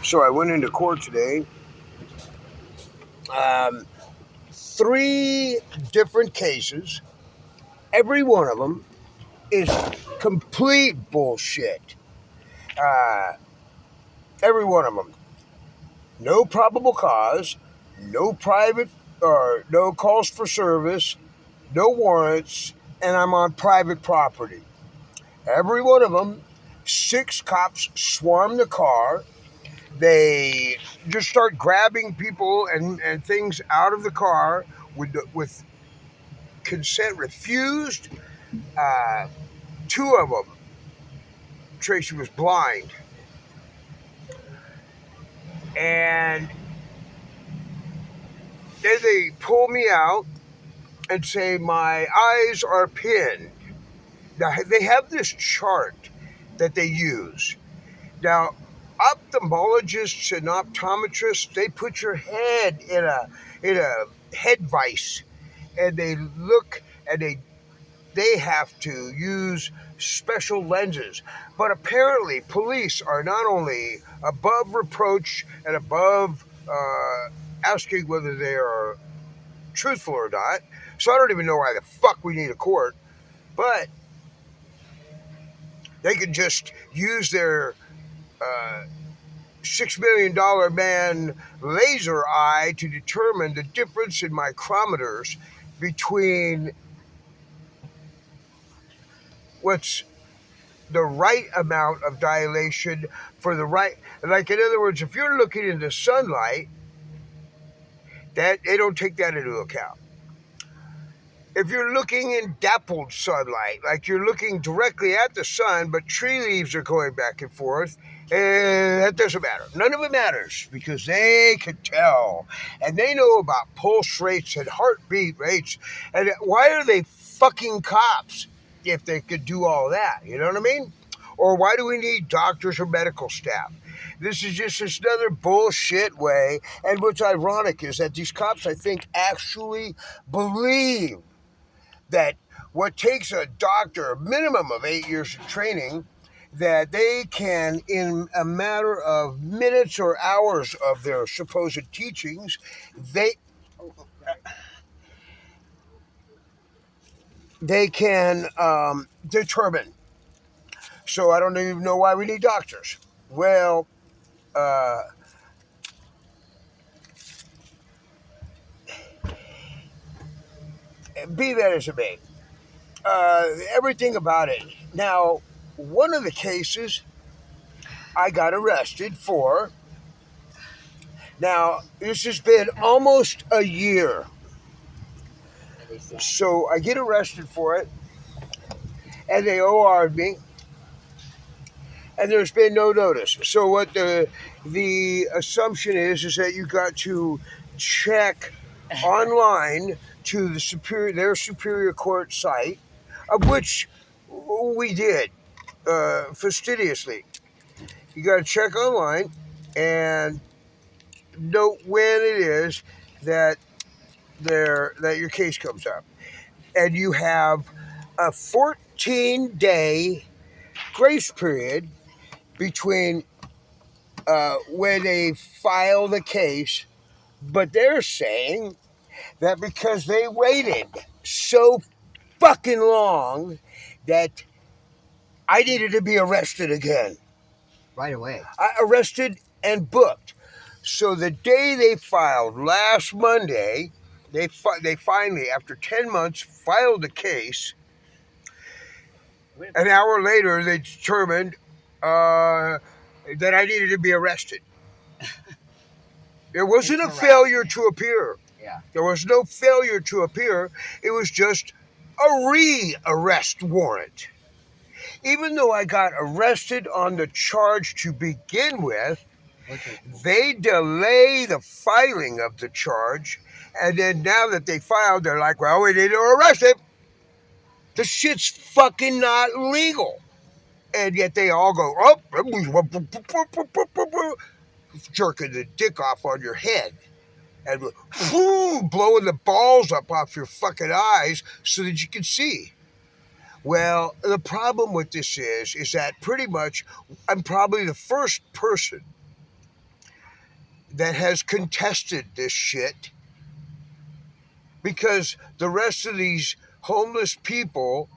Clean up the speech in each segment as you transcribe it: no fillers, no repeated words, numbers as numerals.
So I went into court today. Um, Three different cases. Every one of them is complete bullshit. Uh, every one of them. No probable cause, no private or no calls for service, no warrants, and I'm on private property. Every one of them, six cops swarm the car. They just start grabbing people and things out of the car with consent refused. Uh, Two of them, Tracy was blind, and then they pull me out and say my eyes are pinned. Now they have this chart that they use. Now, ophthalmologists and optometrists, they put your head in a head vice, and they look and they have to use special lenses. But apparently, police are not only above reproach and above asking whether they are truthful or not. So I don't even know why the fuck we need a court, but they can just use their $6 million man laser eye to determine the difference in micrometers between what's the right amount of dilation for the right. Like, in other words, if you're looking into sunlight, that they don't take that into account. If you're looking in dappled sunlight, like you're looking directly at the sun, but tree leaves are going back and forth, that doesn't matter. None of it matters because they can tell. And they know about pulse rates and heartbeat rates. And why are they fucking cops if they could do all that? You know what I mean? Or why do we need doctors or medical staff? This is just another bullshit way. And what's ironic is that these cops, I think, actually believe that what takes a doctor a minimum of 8 years of training, that they can, in a matter of minutes or hours of their supposed teachings, they can determine. So I don't even know why we need doctors. Well, uh, be that as it may, everything about it. Now, one of the cases I got arrested for. Now, this has been almost a year. So I get arrested for it, and they OR'd me, and there's been no notice. So what the assumption is that you got to check online to their superior court site, of which we did fastidiously. You got to check online and note when it is that your case comes up, and you have a 14-day grace period between when they file the case. But they're saying that because they waited so fucking long, that I needed to be arrested again. Right away. Arrested and booked. So the day they filed, last Monday, they finally, after 10 months, filed the case. An hour later, they determined that I needed to be arrested. There wasn't a failure to appear. Yeah. There was no failure to appear. It was just a re-arrest warrant. Even though I got arrested on the charge to begin with, they delay the filing of the charge, and then now that they filed, they're like, well, we need to arrest him. The shit's fucking not legal. And yet they all go, oh, jerking the dick off on your head and blowing the balls up off your fucking eyes so that you can see. Well, the problem with this is that pretty much I'm probably the first person that has contested this shit, because the rest of these homeless people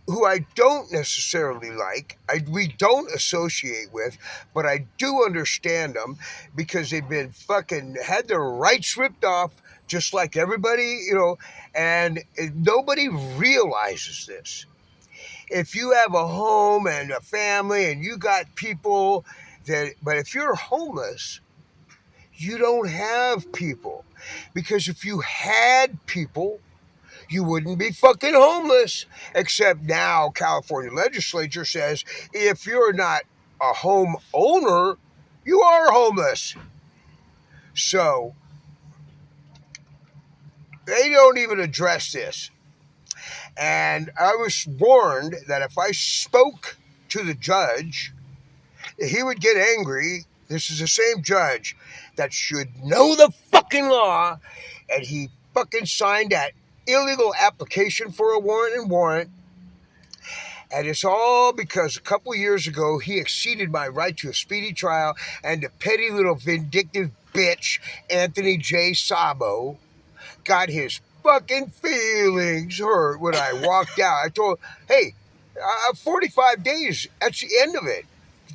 who I don't necessarily like, we don't associate with, but I do understand them because they've been fucking had their rights ripped off just like everybody, and nobody realizes this. If you have a home and a family and you got people but if you're homeless, you don't have people, because if you had people, you wouldn't be fucking homeless. Except now California legislature says if you're not a home owner, you are homeless. So they don't even address this. And I was warned that if I spoke to the judge, he would get angry. This is the same judge that should know the fucking law, and he fucking signed that illegal application for a warrant. And it's all because a couple of years ago, he exceeded my right to a speedy trial, and the petty little vindictive bitch, Anthony J. Sabo, got his fucking feelings hurt when I walked out. I told him, hey, 45 days, that's the end of it.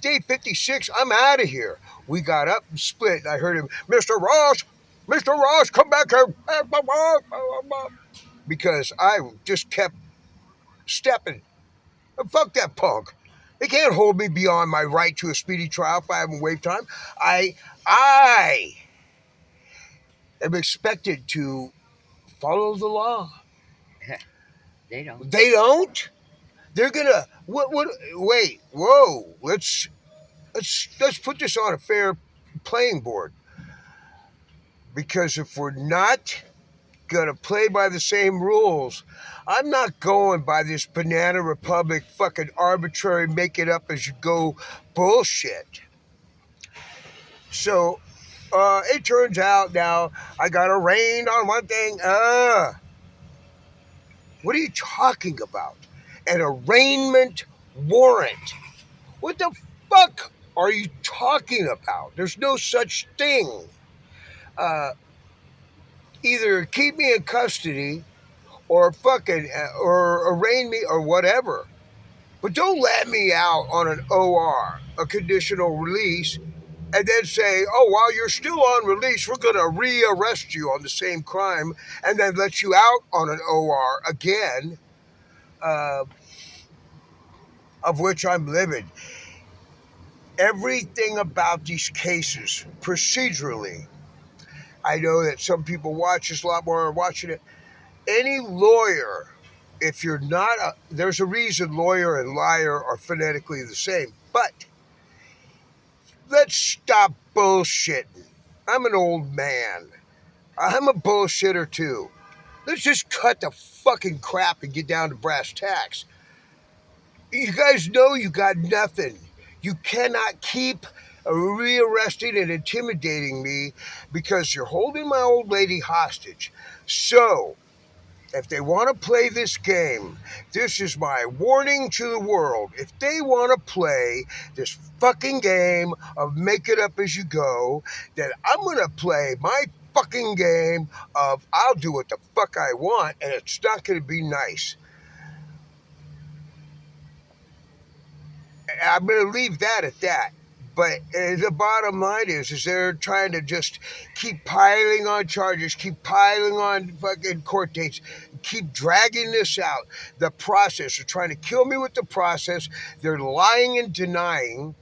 Day 56, I'm out of here. We got up and split, and I heard him, Mr. Ross, come back here. Because I just kept stepping. Fuck that punk. They can't hold me beyond my right to a speedy trial if I haven't waived time. I am expected to follow the law. They don't. They don't. They're gonna wait. Whoa. Let's put this on a fair playing board. Because if we're not gonna play by the same rules, I'm not going by this Banana Republic fucking arbitrary make it up as you go bullshit. So it turns out now I got arraigned on one thing. What are you talking about? An arraignment warrant? What the fuck are you talking about? There's no such thing. Either keep me in custody or fucking or arraign me or whatever. But don't let me out on an OR, a conditional release, and then say, oh, while you're still on release, we're going to rearrest you on the same crime and then let you out on an OR again, uh, of which I'm livid. Everything about these cases, procedurally, I know that some people watch this a lot more are watching it. Any lawyer, if you're not, there's a reason lawyer and liar are phonetically the same, but let's stop bullshitting. I'm an old man. I'm a bullshitter too. Let's just cut the fucking crap and get down to brass tacks. You guys know you got nothing. You cannot keep rearresting and intimidating me because you're holding my old lady hostage. So, if they want to play this game, this is my warning to the world. If they want to play this fucking game of make it up as you go, then I'm going to play my fucking game of I'll do what the fuck I want, and it's not going to be nice. I'm going to leave that at that. But the bottom line is they're trying to just keep piling on charges, keep piling on fucking court dates, keep dragging this out. The process, they're trying to kill me with the process. They're lying and denying.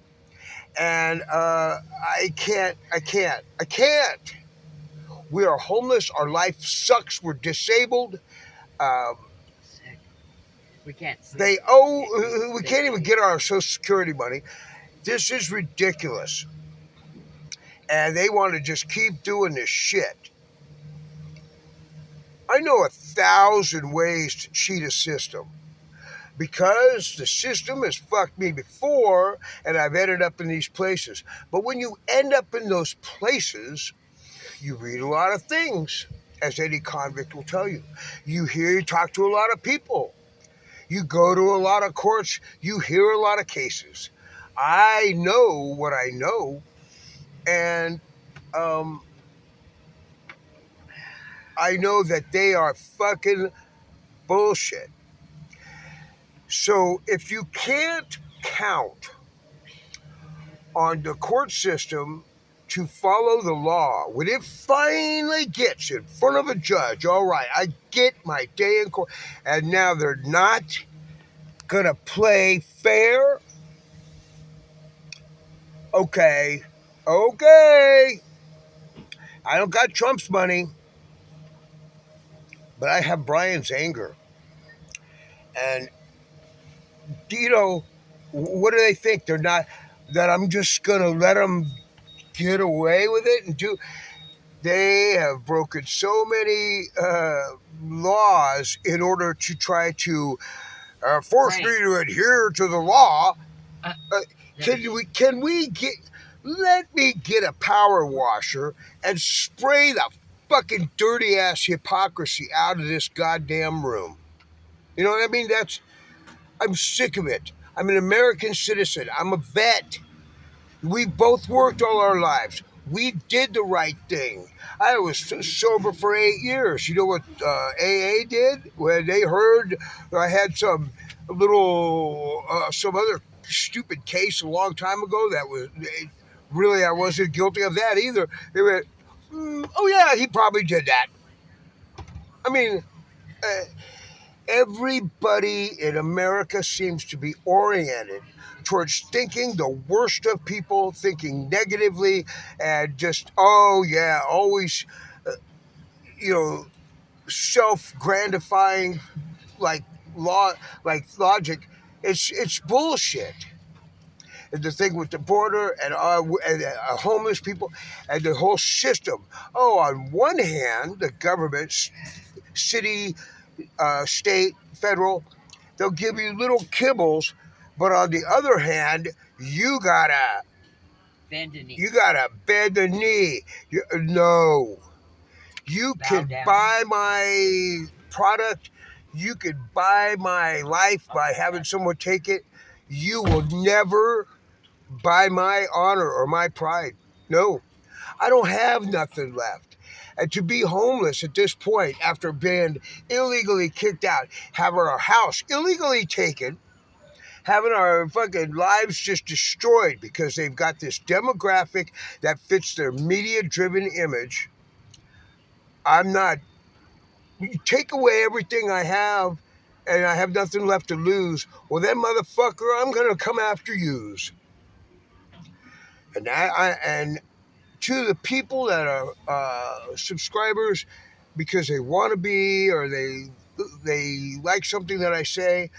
And I can't. We are homeless. Our life sucks. We're disabled. Sick. We can't sleep. We can't even get our Social Security money. This is ridiculous. And they want to just keep doing this shit. I know 1,000 ways to cheat a system because the system has fucked me before and I've ended up in these places. But when you end up in those places, you read a lot of things, as any convict will tell you. You talk to a lot of people. You go to a lot of courts. You hear a lot of cases. I know what I know, and um, I know that they are fucking bullshit. So if you can't count on the court system to follow the law, when it finally gets in front of a judge, all right, I get my day in court, and now they're not gonna play fair. Okay, okay. I don't got Trump's money, but I have Brian's anger. And, what do they think? They're not, that I'm just going to let them get away with it and do. They have broken so many laws in order to try to force me to adhere to the law. Can we get, let me get a power washer and spray the fucking dirty ass hypocrisy out of this goddamn room. You know what I mean? I'm sick of it. I'm an American citizen. I'm a vet. We both worked all our lives. We did the right thing. I was sober for 8 years. You know what AA did? When they heard I had some other stupid case a long time ago that was really, I wasn't guilty of that either. They went, oh yeah, he probably did that. I mean, everybody in America seems to be oriented towards thinking the worst of people, thinking negatively, and just, oh yeah, always, uh, you know, self-grandifying, like logic. It's bullshit. And the thing with the border and homeless people and the whole system. Oh, on one hand, the government, city, state, federal, they'll give you little kibbles, but on the other hand, you gotta bend the knee. You gotta bend the knee. No, you can buy my product. You could buy my life by having someone take it. You will never buy my honor or my pride. No, I don't have nothing left. And to be homeless at this point, after being illegally kicked out, having our house illegally taken, having our fucking lives just destroyed because they've got this demographic that fits their media-driven image. I'm not. You take away everything I have, and I have nothing left to lose. Well, then, motherfucker, I'm gonna come after yous. And to the people that are subscribers because they want to be, or they like something that I say,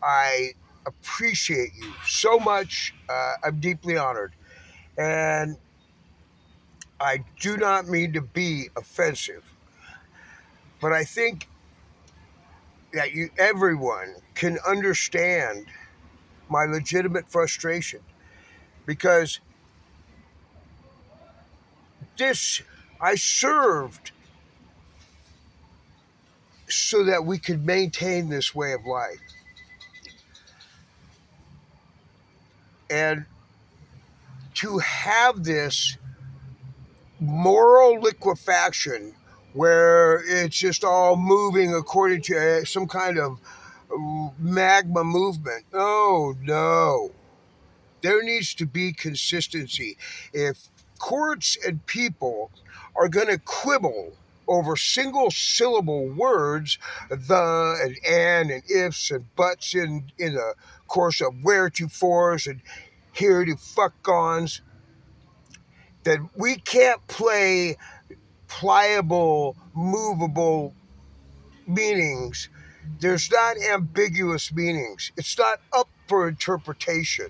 I appreciate you so much. I'm deeply honored, and I do not mean to be offensive, but I think that everyone can understand my legitimate frustration, because this I served so that we could maintain this way of life. And to have this moral liquefaction where it's just all moving according to some kind of magma movement. Oh, no. There needs to be consistency. If courts and people are going to quibble over single syllable words, the and ifs and buts in the course of where to fors and here to fuck ons, that we can't play pliable, movable meanings. There's not ambiguous meanings. It's not up for interpretation.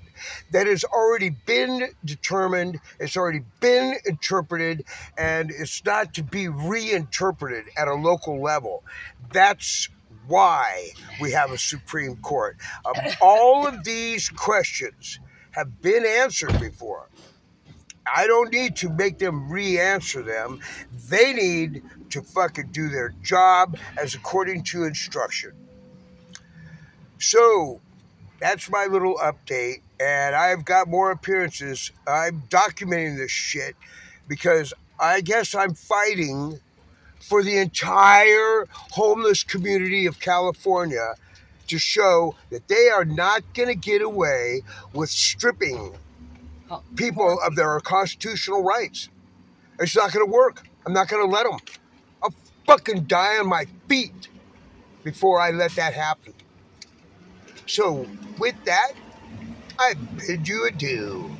That has already been determined, it's already been interpreted, and it's not to be reinterpreted at a local level. That's why we have a Supreme Court. All of these questions have been answered before. I don't need to make them re-answer them. They need to fucking do their job as according to instruction. So that's my little update, and I've got more appearances. I'm documenting this shit because I guess I'm fighting for the entire homeless community of California to show that they are not going to get away with stripping people of their constitutional rights. It's not going to work. I'm not going to let them. I'll fucking die on my feet before I let that happen. So, with that, I bid you adieu.